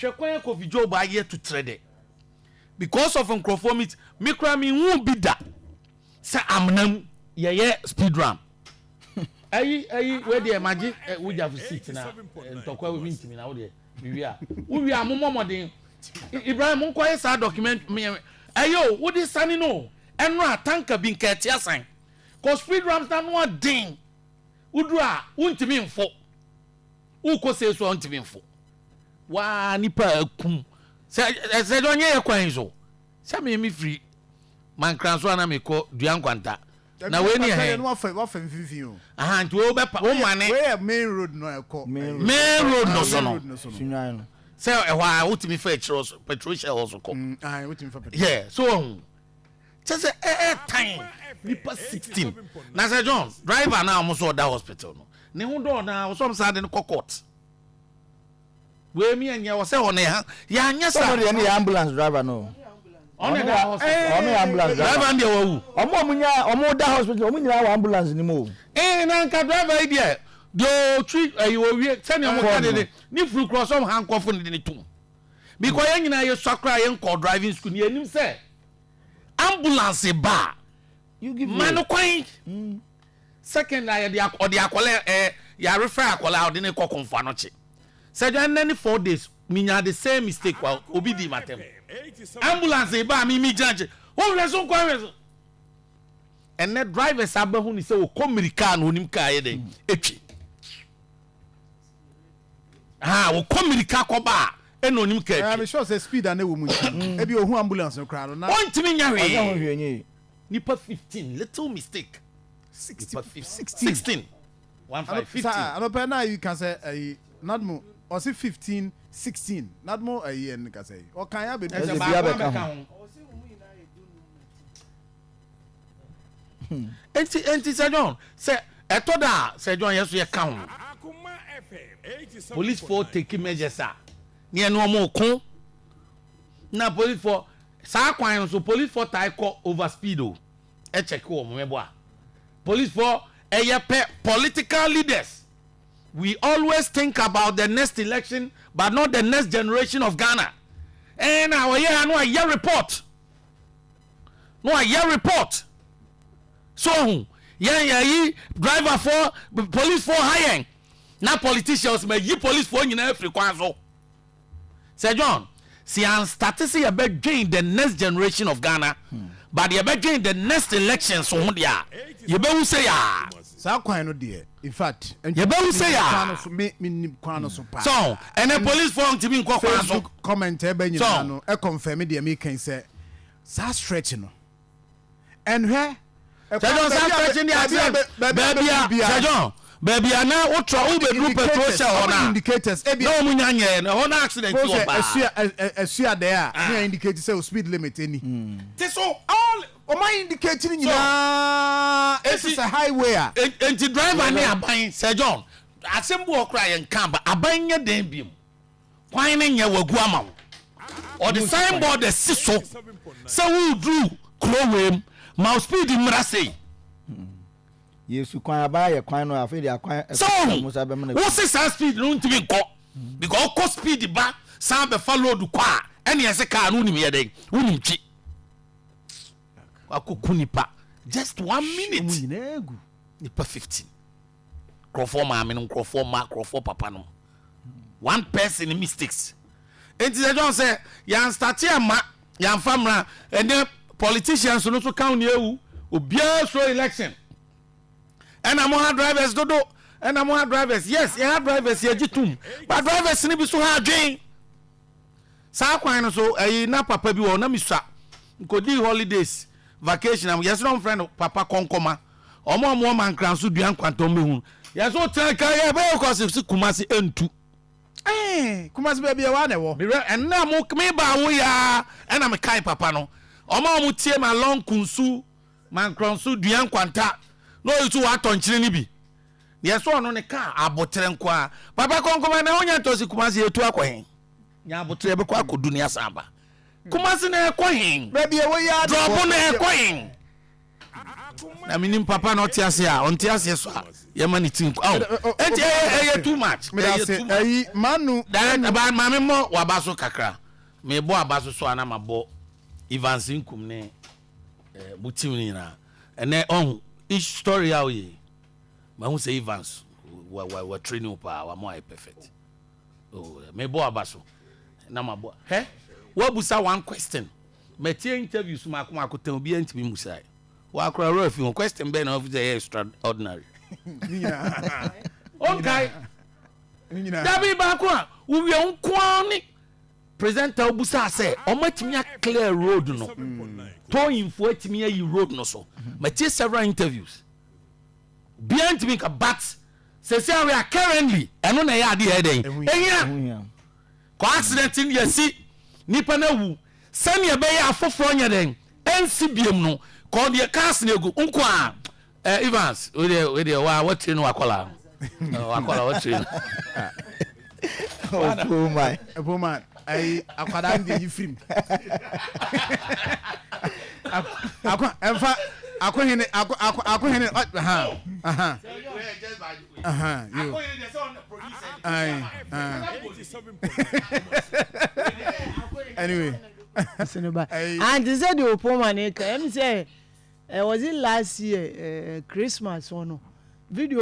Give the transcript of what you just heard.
hwekwan ko video ba ye to trade because of nkrofomit mikra mi hu bi da say amnam ye speed ram ayi we dey imagine we have seat na ntokwa we ntimi na we dey we are momoden Ibrahim nko ye sa document me ayo wo dey sani no enro atanka bi nka ti asan ko speed ram na no den udura untimi mfo uko se so untimi mfo wa nipa kum se do nye kwan so se me free man kranso na me ko duan kwanta na we ni he no wa famfifi o aha nti wo be wo mane we main road no ekọ main road no so no sunwan no se ehwa utimi fa chiro petrol shell also ko ah utimi fa petrol yeah so say time nipa 16 na say John driver na am so that hospital no ne hu do na wo so sa de court we mi anya wo say ho ne ha ya anya sa somebody any ambulance driver no on the hospital on ambulance driver ndi wo omo da hospital omo nyina wa ambulance ni mo na nka driver idea do treat wo wie tell me mo ka de ni furu cross on handcuff ni tum because yen nyina ye swakra yen call driving school ni enim say ambulance ba you give man kwan second na ye odi akole ya refer akole odi ne kokonfa no che say do any 4 days minya the same mistake wa obi di matem ambulance ba mi judge o reason kwa reason and the drivers abahu ni say o komirika no onim ka ye den etwi o komirika ko ba eno onim ka etwi I'm sure say speed and wo mu e bi ohun ambulance no kra no na on timi nya we ozo hwenye nipa 15 little mistake 16 15 I don't know you can say not more or say 15 16 not more a year nka say o kan ya be enti Sir John say etoda Sir John yeso ye ka ho Akoma FM police for take measures ne eno mo ko na police for sa kwan so police for tie call over speed o e check wo mo mebo a police for political leaders. We always think about the next election, but not the next generation of Ghana. And our year, no a year report. No a year report. So, driver for police for hiring. Now politicians may ye police for you know frequency. Sir John, see I'm starting to see about join the next generation of Ghana, but you about join the next election so you better say ya. Sa kwan no de in fact you better say ya. Me kwan no so pa. So and the police for to be kwan so comment e be nyina no e confirm de me kan say sa stretch no and where John sa stretch baby John baby na wo tro wo be group petrol shell ona indicators e bi no mu nyanye na ona accident wo ba asua there na indicate say speed limit any so all o my indicating nyina it's a highway enti driver na aban Sir John asembu okra ye nkan ba aban nya den biem kwan ne nya wagu ama or the signboard the siso so we drew crowem my speed mra say yesu kwan aba ye kwan no afi dia kwan so what say speed no ntimi nko because ko speed ba san be follow du kwa ene yese car no nim ye den unim chi akukunipa just 1 minute nipa 15 crofo ma me no crofo ma crofo papa no one person mistakes enti John say yan start ama yan famra and then politicians no so count ewu obia so election and I'm on drivers dodo and I'm on drivers yes you have drivers here jitum but drivers ni bi so ha dwen sa kwan no so na papa bi wo na misua nkodi holidays vacation am yes no friend papa konkoma omo man kranso duan kwantom mehu yes o tan ka ya be ko se kumasi entu kumasi be bia wa na wo and na mo me ba wo ya and am kai papa no omo tie ma long kunsu man kranso duan kwanta no yitu wa tonchire ni bi yes o no ne ka abotre nko papa konkoma na onya to se kumasi etu akwen nya abotre be ko akodu ni asamba kumasi na ekohin baby we ya drop na ekohin na minim papa no tiase a on tiase so yɛma ne team oh enti ɛyɛ too much me da say ayi manu direct ba ma me mo waba so kakra me bo aba so ana ma bo Evans nkum ne butim ni na ene on each story how ye ma hu say Evans we training pa wa mo ai perfect oh me bo aba so na ma bo he wa busa one question me tie interviews ma akoma akotan obi antimi musai wa akra ref one question be na of the extraordinary okay dabi ba ko a wo wi nko ni presenter obusa say o matimi a clear road no to info atimi ayi road no so ma tie several interviews behind me but say we are currently eno na ya ade e den ehia ko accident in yesi nipa na wu sani ebe ya afoforo nya den ensi biem no ko de cars na egu nko a Evans we dey what train wakola wakola what train oh my ai akwada ndi yifrim akohene anyway and they said the Akoma ne say was it last year Christmas or no video